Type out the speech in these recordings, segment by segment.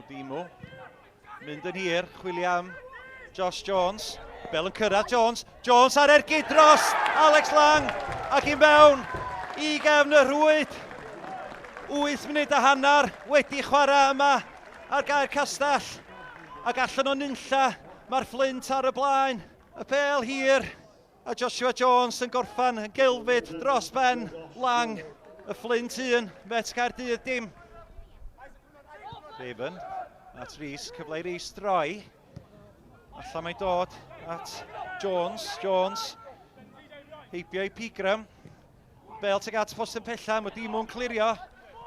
Dimw. Mynd yn hir, chwilio am Josh Jones. Bel yn cyrraedd Jones. Jones ar ergyd dros Alex Lang. Ac i mewn i gefn y rwyd. 8 munud a hanner wedi chwarae yma ar gair castell. Ac allan o nunlla mae'r Fflint ar y blaen. Y bel hir. A Joshua Jones yn gorffan yn gilfyd dros ben Lang. Y Fflint 1, Met Caerdydd dim. Erbyn at Rhys, cyfle i Rhys droi. Allan mae'n dod at Jones. Jones heibio i Pigram. Bel tuag at post yn pella, mae Dimw'n clirio.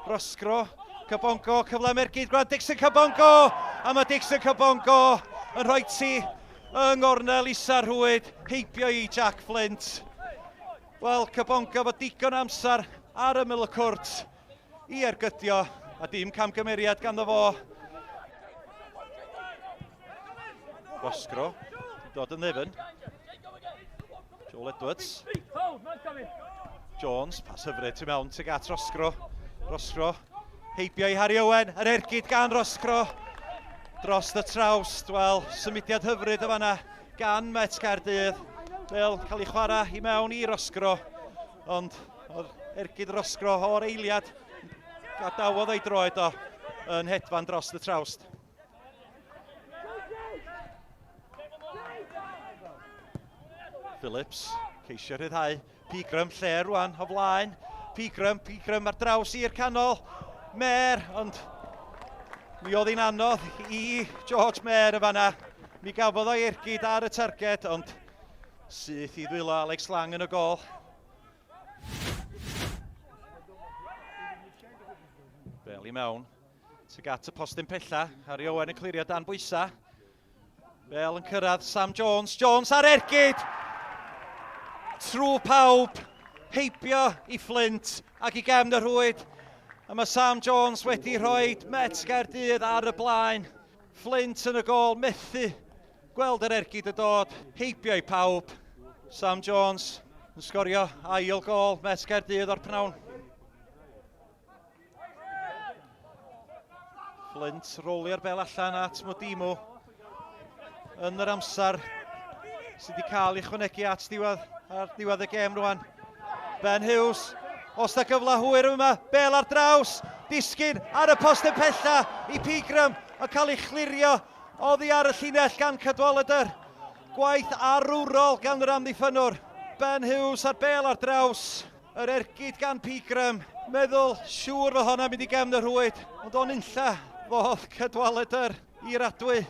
Rosgro, Cabongo, cyfle mergyd Grant Dixon Cabongo. A mae Dixon Cabongo yn rhoi ti yng ngornel isa'r rhwyd. Heibio i Jack Flint. Wel, Cabongo fod digon amser ar y mil y cwrt i ergydio a dim camgymeriad ganddo fo. Rosgro, dod yn ddifn. Joel Edwards. Jones, pas hyfryd tu mewn tuag at Rosgro. Rosgro, heibio i Harry Owen, yr ergyd gan Rosgro. Dros y trawst, wel, symudiad hyfryd y fanna gan Met Caerdydd. Fel cael ei chwarae i mewn i Rosgro, ond ergyd Rosgro o'r eiliad gadawodd ei droed o yn hedfan dros y trawst. Phillips, ceisio rhyddhau. Pigram lle rwan o flaen. Pigram ar draws i'r canol. Mer, ond mi oedd hi'n anodd i George Mer y fanna. Mi gafodd o'i ergyd ar y targed, ond syth i ddwylo Alex Lang yn y gol. Bel i mewn, tuag at y postyn pella. Harry Owen yn clirio dan bwysa. Bel yn cyrraedd Sam Jones. Jones ar ergyd! Trw pawb, heibio i Fflint ac i gefn y rhwyd. A mae Sam Jones wedi rhoi Met Caerdydd ar y blaen. Fflint yn y gol, methu gweld yr ergyd y dod. Heibio i pawb. Sam Jones yn sgorio ail gol Met Caerdydd o'r pnawn. Fflint rolio'r bel allan at Dimw yn yr amser sydd wedi cael ei chwanegu at diwedd y gêm rwan. Ben Hughes, os da gyfle hwyr yma, bel ar draws, disgyn ar y postyn pella i Pigram a cael ei chlirio oddi ar y llinell gan Cadwaladr. Gwaith arwrol gan yr amddiffynwr. Ben Hughes ar bel ar draws, yr ergyd gan Pigram. Meddwl siŵr fo honna mynd i gefn y rhwyd, ond o'n unlla fodd Cadwaladr i'r adwy.